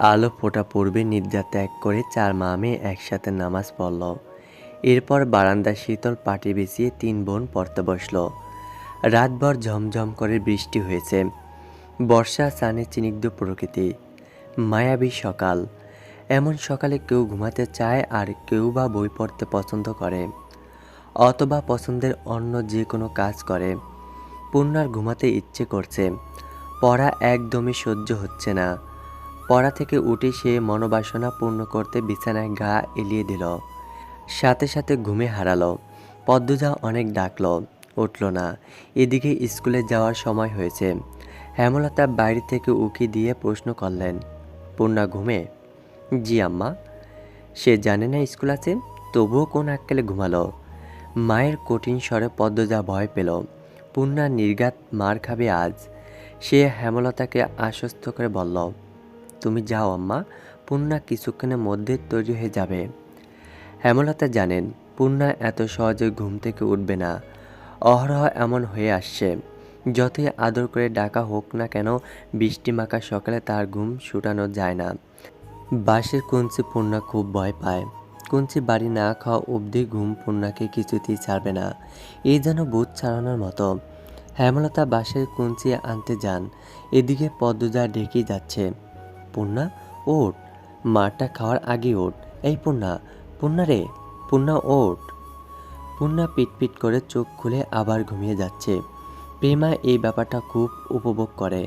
আলো ফোটা পূর্বে নিদ্রা ত্যাগ করে 4 মা মেয়ে একসাথে নামাজ পড়ল। এরপর বারান্দায় শীতল পাটি বিছিয়ে 3 বোন পড়তে বসল। রাতভর ঝমঝম করে বৃষ্টি হয়েছে। বর্ষা স্নানে স্নিগ্ধ প্রকৃতি, মায়াবী সকাল। এমন সকালে কেউ ঘুমাতে চায় আর কেউ বা বই পড়তে পছন্দ করে, অথবা পছন্দের অন্য যে কোনো কাজ করে। পূর্ণার ঘুমাতে ইচ্ছে করছে, পড়া একদমই সহ্য হচ্ছে না। পড়া থেকে উঠে সে মনোবাসনা পূর্ণ করতে বিছানায় গা এলিয়ে দিল। সাথে সাথে ঘুমে হারালো। পদ্মজা অনেক ডাকলো, উঠল না। এদিকে স্কুলে যাওয়ার সময় হয়েছে। হেমলতা বাইরে থেকে উকি দিয়ে প্রশ্ন করলেন, পূর্ণা ঘুমে? জি আম্মা। সে জানে না স্কুল আছে, তবুও কোন আক্কেলে ঘুমালো? মায়ের কঠিন স্বরে পদ্মজা ভয় পেল। পূর্ণা নির্ঘাত মার খাবে আজ। সে হেমলতাকে আশ্বস্ত করে বলল, তুমি যাও আম্মা, পূর্ণা কিছুক্ষণের মধ্যে তৈরি হয়ে যাবে। হেমলতা জানেন পূর্ণা এত সহজে ঘুম থেকে উঠবে না। অহরহ এমন হয়ে আসছে। যতই আদর করে ডাকা হোক না কেন, বৃষ্টিমাখা সকালে তার ঘুম ছুটানো যায় না। বাঁশের কঞ্চি পূর্ণা খুব ভয় পায়। কঞ্চি বাড়ি না খাওয়া অবধি ঘুম পূর্ণাকে কিছুতেই ছাড়বে না। এই যেন ভূত ছাড়ানোর মতো। হেমলতা বাঁশের কঞ্চি আনতে যান। এদিকে পদ্মজা ডেকেই যাচ্ছে, পূর্ণা ওঠ, মারটা খাওয়ার আগে ওঠ। এই পূর্ণা, পূর্ণা রে, পূর্ণা ওঠ। পূর্ণা পিটপিট করে চোখ খুলে আবার ঘুমিয়ে যাচ্ছে। প্রেমা এই ব্যাপারটা খুব উপভোগ করে।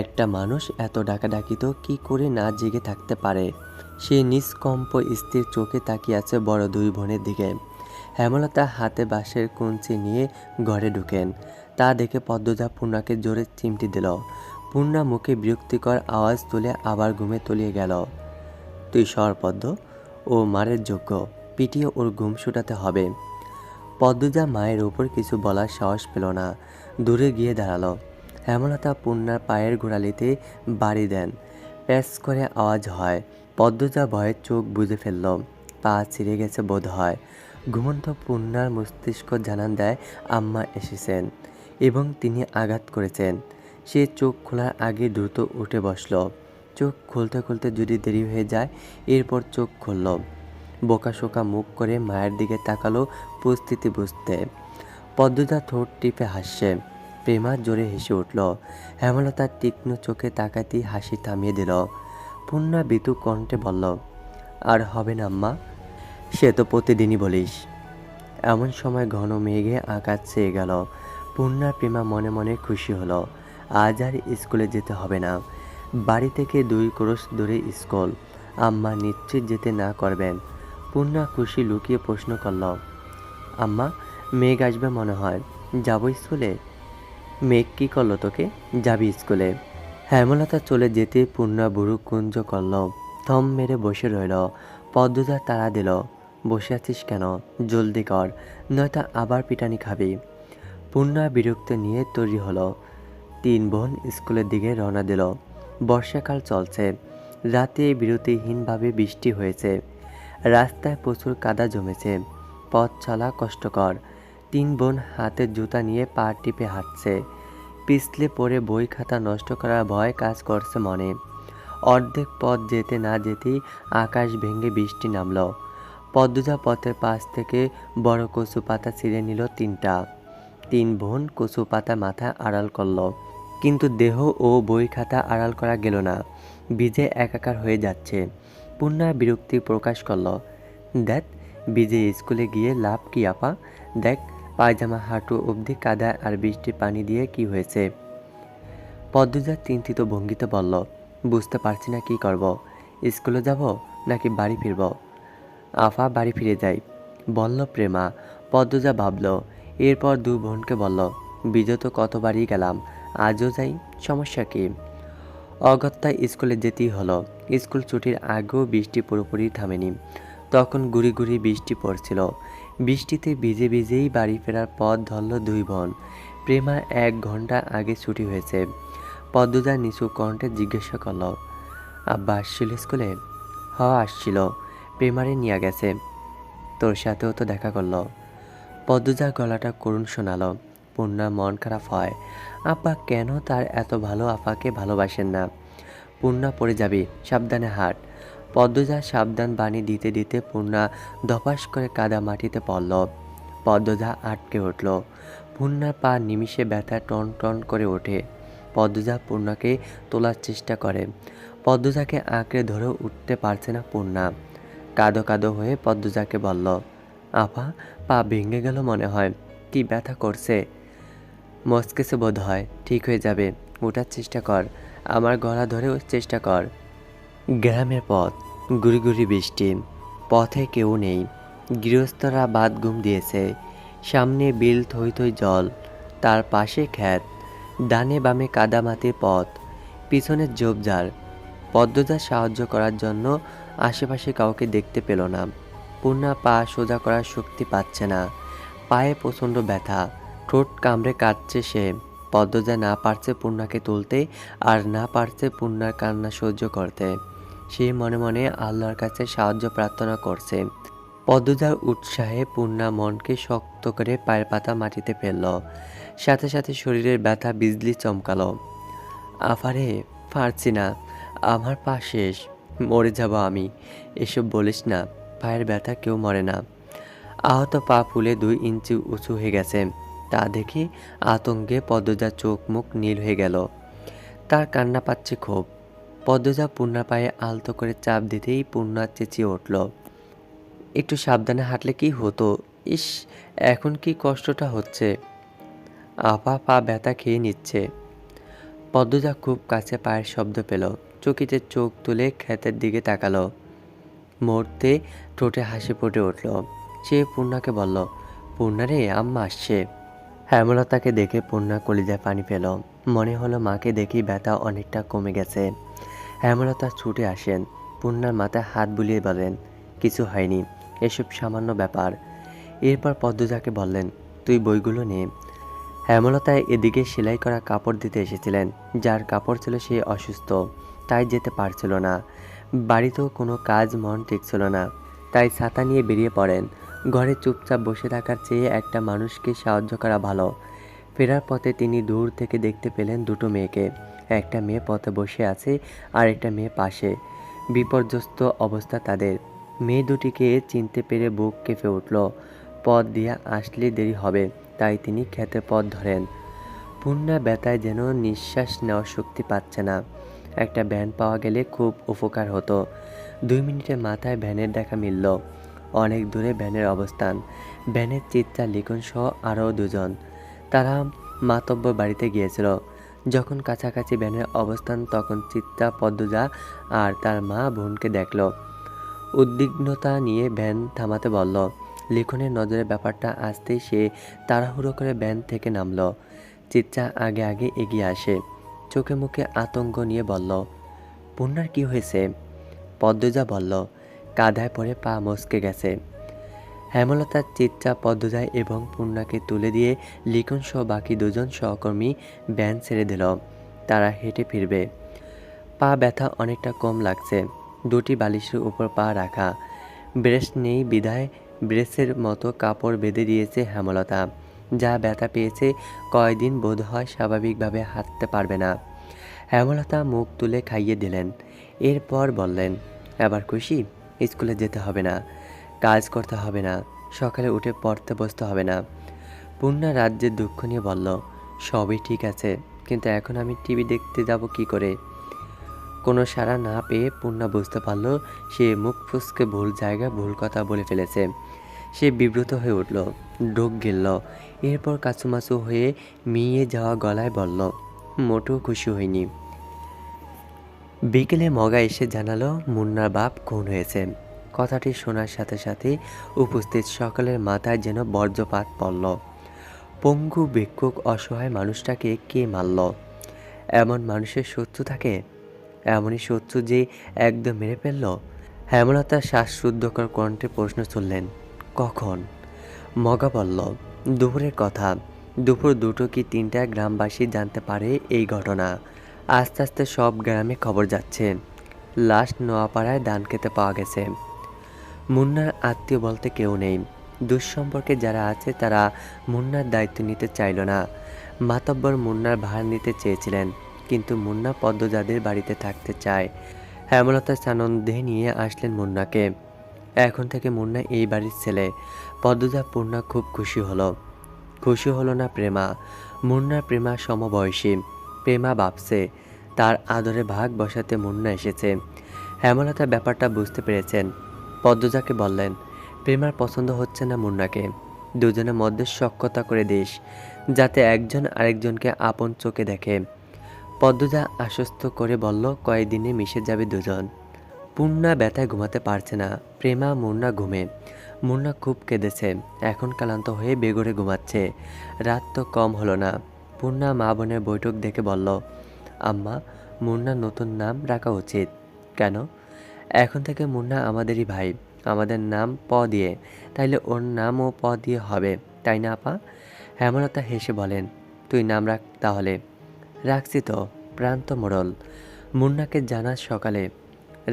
একটা মানুষ এত ডাকাডাকিত কি করে না জেগে থাকতে পারে। সে নিষ্কম্প স্থির চোখে তাকিয়ে আছে বড় দুই বোনের দিকে। হেমলতা হাতে বাঁশের কঞ্চি নিয়ে ঘরে ঢুকেন। তা দেখে পদ্মজা পূর্ণাকে জোরে চিমটি দিল। পূর্ণা মুখে বিরক্তিকর আওয়াজ তুলে আবার ঘুমে তলিয়ে গেল। তুই সর পদ্ম, ও মারের যোগ্য, পিটিয়ে ওর ঘুম ছুটাতে হবে। পদ্মজা মায়ের ওপর কিছু বলার সাহস পেল না, দূরে গিয়ে দাঁড়ালো। হেমলতা পূর্ণার পায়ের গোড়ালিতে বাড়ি দেন। প্যাঁচ করে আওয়াজ হয়। পদ্মজা ভয়ে চোখ বুজে ফেলল। পা ছিঁড়ে গেছে বোধ হয়। ঘুমন্ত পূর্ণার মস্তিষ্ক জানান দেয় আম্মা এসেছেন এবং তিনি আঘাত করেছেন। সে চোখ খোলার আগে দ্রুত উঠে বসল। চোখ খুলতে খুলতে যদি দেরি হয়ে যায়, এরপর চোখ খুলল। বোকাশোকা মুখ করে মায়ের দিকে তাকালো পরিস্থিতি বুঝতে। পদ্মজা ঠোঁট টিপে হাসছে। প্রেমা জোরে হেসে উঠল। হেমলতার তীক্ষ্ণ চোখে তাকাতেই হাসি থামিয়ে দিল। পূর্ণা বিতু কণ্ঠে বলল, আর হবে না আম্মা, সে তো প্রতিদিনই বলিস। এমন সময় ঘন মেঘে আকাশ ছেয়ে গেল। পূর্ণার প্রেমা মনে মনে খুশি হলো। আজ আর স্কুলে যেতে হবে না। বাড়ি থেকে 2 ক্রোশ দূরে স্কুল। আম্মা নিশ্চিত যেতে না করবেন। পূর্ণা খুশি লুকিয়ে প্রশ্ন করল, আম্মা মেঘ আসবে মনে হয়, যাবো স্কুলে? মেঘ কি করলো তোকে, যাবি স্কুলে? হেমলতা চলে যেতে পূর্ণা বুড়ো কুঞ্জ করল। থম মেরে বসে রইল। পদ্মজা তাড়া দিল, বসে আছিস কেন, জলদি কর, নয়তো আবার পিটানি খাবি। পূর্ণা বিরক্ত নিয়ে তৈরি হলো। 3 বোন স্কুলের দিকে রওনা দিল। বর্ষাকাল চলছে। রাতে বিরতিহীনভাবে বৃষ্টি হয়েছে। রাস্তায় প্রচুর কাদা জমেছে। পথ চলা কষ্টকর। 3 বোন হাতে জুতা নিয়ে পা টিপে হাঁটছে। পিছলে পড়ে বই খাতা নষ্ট করার ভয় কাজ করছে মনে। অর্ধেক পথ যেতে না যেতেই আকাশ ভেঙে বৃষ্টি নামল। পদ্মজা পথের পাশ থেকে বড় কচু পাতা ছিঁড়ে নিল 3টা। 3 বোন কচু পাতা মাথা আড়াল করল, কিন্তু দেহ ও বই খাতা আড়াল করা গেল না। ভিজে একাকার হয়ে যাচ্ছে। পূর্ণা বিরক্তি প্রকাশ করল, দেখ ভিজে স্কুলে গিয়ে লাভ কি আপা, দেখ পায়জামা হাঁটু অবধি কাদা আর বৃষ্টির পানি দিয়ে কি হয়েছে। পদ্মজা চিন্তিত ভঙ্গিতে বলল, বুঝতে পারছি না কি করব, স্কুলে যাব নাকি বাড়ি ফিরব। আফা বাড়ি ফিরে যাই, বলল প্রেমা। পদ্মজা ভাবল। এরপর 2 বোনকে বলল, বিজয় তো কতবারই গেলাম, আজও যাই, সমস্যা কি? অগত্যা স্কুলে যেতেই হলো। স্কুল ছুটির আগেও বৃষ্টি পুরোপুরি থামেনি। তখন গুড়ি গুড়ি বৃষ্টি পড়ছিল। বৃষ্টিতে ভিজে ভিজেই বাড়ি ফেরার পথ ধরল 2 বোন। প্রেমা 1 ঘন্টা আগে ছুটি হয়েছে। পদ্মজা নিচু কণ্ঠে জিজ্ঞাসা করল, আব্বা আসছিল স্কুলে? হ আসছিল, প্রেমারে নিয়ে গেছে। তোর সাথেও তো দেখা করলো। পদ্মজার গলাটা করুণ শোনালো। পূর্ণার মন খারাপ হয়। আব্বা কেন তার এত ভালো আপাকে ভালোবাসেন না? পূর্ণা পড়ে যাবি, সাবধানে হাঁট। পদ্মজা সাবধান বাণী দিতে দিতে পূর্ণা ধপাস করে কাদা মাটিতে পড়ল। পদ্মজা আটকে উঠল। পূর্ণার পা নিমিষে ব্যথা টন টন করে ওঠে। পদ্মজা পূর্ণাকে তোলার চেষ্টা করে। পদ্মজাকে আঁকড়ে ধরে উঠতে পারছে না পূর্ণা। কাঁদো কাঁদো হয়ে পদ্মজাকে বলল, আপা, পা ভেঙে গেল মনে হয়, কি ব্যথা করছে। মস্কেছে বোধ হয়, ঠিক হয়ে যাবে, ওঠার চেষ্টা কর, আমার গলা ধরে চেষ্টা কর। গ্রামের পথ, গুড়ি গুড়ি বৃষ্টি, পথে কেউ নেই। গৃহস্থরা বাদ ঘুম দিয়েছে। সামনে বিল থই থই জল, তার পাশে ক্ষেত, ডানে বামে কাদামাটির পথ, পিছনে ঝোপঝাড়। পদ্মজা সাহায্য করার জন্য আশেপাশে কাউকে দেখতে পেল না। পূর্ণা পা সোজা করার শক্তি পাচ্ছে না। পায়ে প্রচণ্ড ব্যথা, ঠোঁট কামড়ে কাটছে সে। পদ্মজা না পারছে পূর্ণাকে তুলতে, আর না পারছে পূর্ণার কান্না সহ্য করতে। সে মনে মনে আল্লাহর কাছে সাহায্য প্রার্থনা করছে। পদ্মজার উৎসাহে পূর্ণা মনকে শক্ত করে পায়ের পাতা মাটিতে ফেলল। সাথে সাথে শরীরের ব্যথা বিজলি চমকালো। আফারে, পারছি না, আমার পা শেষ, মরে যাব আমি। এসব বলিস না, পায়ের ব্যথা কেউ মরে না। আহত পা ফুলে 2 ইঞ্চি উঁচু হয়ে গেছে। তা দেখে আতঙ্কে পদ্মজার চোখ মুখ নীল হয়ে গেল। তার কান্না পাচ্ছে খুব। পদ্মজা পূর্ণার পায়ে আলতো করে চাপ দিতেই পূর্ণা চেঁচিয়ে উঠল, একটু সাবধানে হাঁটলে কি হতো, ইস, এখন কি কষ্টটা হচ্ছে। আপা পা ব্যথা খেয়ে নিচ্ছে। পদ্মজা খুব কাছে পায়ের শব্দ পেল। চকিতে চোখ তুলে ক্ষেতের দিকে তাকালো। মুহূর্তে ঠোঁটে হাসি ফুটে উঠল। সে পূর্ণাকে বলল, পূর্ণা রে, আম্মা আসছে। হেমলতাকে দেখে পূর্ণা কলিজায় পানি পেল। মনে হলো মাকে দেখি ব্যথা অনেকটা কমে গেছে। হেমলতা ছুটে আসেন, পূর্ণার মাথায় হাত বুলিয়ে বলেন, কিছু হয়নি, এসব সামান্য ব্যাপার। এরপর পদ্মজাকে বললেন, তুই বইগুলো নে। হেমলতা এদিকে সেলাই করা কাপড় দিতে এসেছিলেন। যার কাপড় ছিল সে অসুস্থ, তাই যেতে পারছিল না। বাড়িতেও কোনো কাজ মন টেকছিল না, তাই ছাতা নিয়ে বেরিয়ে পড়েন। ঘরে চুপচাপ বসে থাকার চেয়ে একটা মানুষকে সাহায্য করা ভালো। ফেরার পথে তিনি দূর থেকে দেখতে পেলেন 2টো মেয়েকে। একটা মেয়ে পথে বসে আছে, আর একটা মেয়ে পাশে। বিপর্যস্ত অবস্থা তাদের। মেয়ে দুটিকে চিনতে পেরে বুক কেঁপে উঠল। পথ দিয়ে আসলে দেরি হবে, তাই তিনি ক্ষেতের পথ ধরেন। পূর্ণা ব্যথায় যেন নিঃশ্বাস নেওয়ার শক্তি পাচ্ছে না। একটা ভ্যান পাওয়া গেলে খুব উপকার হতো। 2 মিনিটের মাথায় ভ্যানের দেখা মিলল। অনেক দূরে ভ্যানের অবস্থান। ভ্যানের চিত্রা লিখন সহ আরও 2 জন। তারা মাতব্বর বাড়িতে গিয়েছিল। যখন কাছাকাছি ভ্যানের অবস্থান, তখন চিত্রা পদ্মজা আর তার মা বোনকে দেখল। উদ্বিগ্নতা নিয়ে ভ্যান থামাতে বলল। লিখনের নজরে ব্যাপারটা আসতেই সে তাড়াহুড়ো করে ভ্যান থেকে নামল। চিত্রা আগে আগে এগিয়ে আসে, চোখে মুখে আতঙ্ক নিয়ে বলল, পূর্ণার কি হয়েছে? পদ্মজা বলল, কাঁধায় পড়ে পা মচকে গেছে। হেমলতা চিত্রা, পদ্মজা এবং পূর্ণাকে তুলে দিয়ে লিখন সহ বাকি 2 জন সহকর্মী ভ্যান ছেড়ে দিল। তারা হেঁটে ফিরবে। পা ব্যথা অনেকটা কম লাগছে। 2টি বালিশের উপর পা রাখা। ব্রেস নেই বিধায় ব্রেসের মতো কাপড় বেঁধে দিয়েছে হেমলতা। যা ব্যথা পেয়েছে, কয়দিন বোধ হয় স্বাভাবিকভাবে হাঁটতে পারবে না। হেমলতা মুখ তুলে খাইয়ে দিলেন। এরপর বললেন, এবার খুশি? স্কুলে যেতে হবে না, কাজ করতে হবে না, সকালে উঠে পড়তে বসতে হবে না। পূর্ণা রাজ্যের দুঃখ নিয়ে বলল, সবই ঠিক আছে, কিন্তু এখন আমি টিভি দেখতে যাব কি করে? কোনো সাড়া না পেয়ে পূর্ণা বুঝতে পারল সে মুখ ফুসকে ভুল জায়গায় ভুল কথা বলে ফেলেছে। সে বিব্রত হয়ে উঠল, ঢোক গিলল। এরপর কাচুমাচু হয়ে মিয়ে যাওয়া গলায় বলল, মোটেও খুশি হয়নি। বিকেলে মগা এসে জানালো মুন্নার বাপ খুন হয়েছে। কথাটি শোনার সাথে সাথে উপস্থিত সকলের মাথায় যেন বজ্রপাত পড়ল। পঙ্গু ভিক্ষুক অসহায় মানুষটাকে কে মারল? এমন মানুষের শত্রু থাকে? এমনই শত্রু যে একদম মেরে ফেলল? হেমলতা শ্বাসরুদ্ধকর কণ্ঠে প্রশ্ন তুললেন, কখন? মগা বলল, দুপুরের কথা। দুপুর 2টো কি 3টায় গ্রামবাসী জানতে পারে এই ঘটনা। আস্তে আস্তে সব গ্রামে খবর যাচ্ছে। লাশ নোয়াপাড়ায় ধান খেতে পাওয়া গেছে। মুন্নার আত্মীয় বলতে কেউ নেই। দুঃসম্পর্কে যারা আছে তারা মুন্নার দায়িত্ব নিতে চাইল না। মাতব্বর মুন্নার ভার নিতে চেয়েছিলেন, কিন্তু মুন্না পদ্মজাদের বাড়িতে থাকতে চায়। হেমলতা সানন্দে নিয়ে আসলেন মুন্নাকে। এখন থেকে মুন্না এই বাড়ির ছেলে। পদ্মজা পূর্ণা খুব খুশি হলো না প্রেমা। মুন্নার প্রেমা সমবয়সী। প্রেমা ভাবছে তার আদরে ভাগ বসাতে মুন্না এসেছে। হেমলতা ব্যাপারটা বুঝতে পেরেছেন। পদ্মজাকে বললেন, প্রেমার পছন্দ হচ্ছে না মুন্নাকে। দুজনের মধ্যে সখ্যতা করে দিস, যাতে একজন আরেকজনকে আপন চোখে দেখে। পদ্মজা আশ্বস্ত করে বলল, কয়েকদিনে মিশে যাবে দুজন। পূর্ণা ব্যথায় ঘুমাতে পারছে না। প্রেমা মুন্না ঘুমে। মুন্না খুব কেঁদেছে। এখন ক্লান্ত হয়ে বেঘরে ঘুমাচ্ছে। রাত তো কম হলো না। পূর্ণা মা বোনের বৈঠক দেখে বলল, আম্মা, মুন্নার নতুন নাম রাখা উচিত। কেন? এখন থেকে মুন্না আমাদেরই ভাই। আমাদের নাম প দিয়ে, তাইলে ওর নামও প দিয়ে হবে, তাই না আপা? হেমলতা হেসে বলেন, তুই নাম রাখ তাহলে। রাখছি তো, প্রান্ত মোড়ল। মুন্নাকে জানাস সকালে।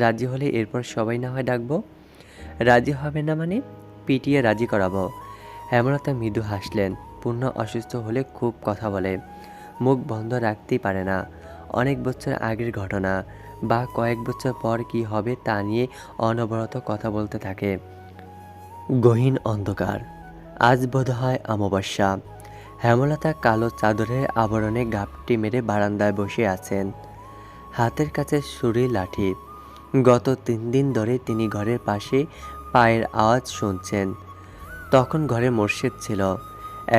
রাজি হলে এরপর সবাই না হয় ডাকবো। রাজি হবে না মানে? পিটিয়ে রাজি করাবো। হেমলতা মৃদু হাসলেন। পূর্ণ অসুস্থ হলে খুব কথা বলে, মুখ বন্ধ রাখতেই পারে না। অনেক বছর আগের ঘটনা বা কয়েক বছর পর কি হবে তা নিয়ে অনবরত কথা বলতে থাকে। গহীন অন্ধকার। আজ বোধহয় অমাবস্যা। হেমলতা কালো চাদরের আবরণে গাপটি মেরে বারান্দায় বসে আছেন। হাতের কাছে ছুরি লাঠি। গত 3 দিন ধরে তিনি ঘরের পাশে পায়ের আওয়াজ শুনছেন। তখন ঘরে মোর্শেদ ছিল,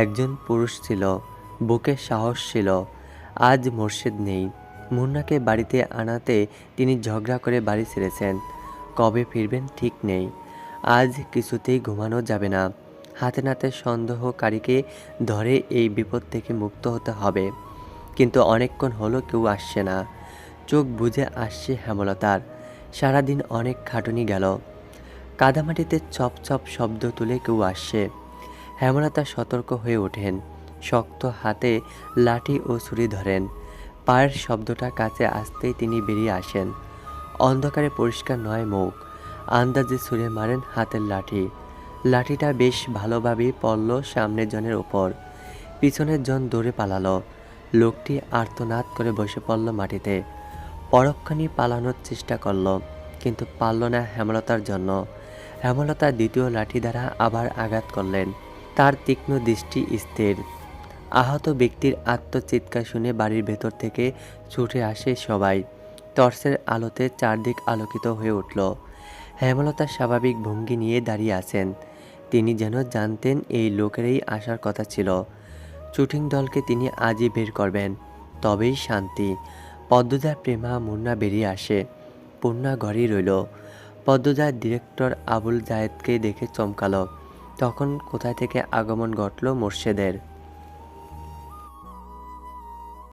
একজন পুরুষ ছিল, বুকে সাহস ছিল। আজ মোর্শেদ নেই। মুন্নাকে বাড়িতে আনাতে তিনি ঝগড়া করে বাড়ি ছেড়েছেন। কবে ফিরবেন ঠিক নেই। আজ কিছুতেই ঘুমানো যাবে না। হাতে নাতে সন্দেহকারীকে ধরে এই বিপদ থেকে মুক্ত হতে হবে। কিন্তু অনেকক্ষণ হলো কেউ আসছে না। চোখ বুজে আসছে হেমলতার। সারাদিন অনেক খাটুনি গেল। কাদামাটিতে চপ চপ শব্দ তুলে কেউ আসছে। হেমলতা সতর্ক হয়ে ওঠেন। শক্ত হাতে লাঠি ও ছুরি ধরেন। পায়ের শব্দটা কাছে আসতেই তিনি বেরিয়ে আসেন। অন্ধকারে পরিষ্কার নয় মুখ। আন্দাজে ছুঁড়ে মারেন হাতের লাঠি। লাঠিটা বেশ ভালোভাবেই পড়ল সামনের জনের ওপর। পিছনের জন দৌড়ে পালালো। লোকটি আর্তনাদ করে বসে পড়ল মাটিতে। পরক্ষণেই পালানোর চেষ্টা করল, কিন্তু পারল না হেমলতার জন্য। হেমলতা দ্বিতীয় লাঠি দ্বারা আবার আঘাত করলেন। তার তীক্ষ্ণ দৃষ্টি স্থির। আহত ব্যক্তির আত্মচিৎকার শুনে বাড়ির ভেতর থেকে ছুটে আসে সবাই। টর্চের আলোতে চারদিক আলোকিত হয়ে উঠল। হেমলতা স্বাভাবিক ভঙ্গি নিয়ে দাঁড়িয়ে আছেন। তিনি যেন জানতেন এই লোকেরই আসার কথা ছিল। শুটিং দলকে তিনি আজই বের করবেন, তবেই শান্তি। পদ্মজা, প্রেমা, মুন্না বেরিয়ে আসে। পূর্ণা ঘরেই রইল। পদ্মজার ডিরেক্টর আবুল জায়েদকে দেখে চমকালো। তখন কোথা থেকে আগমন ঘটল মোর্শেদের।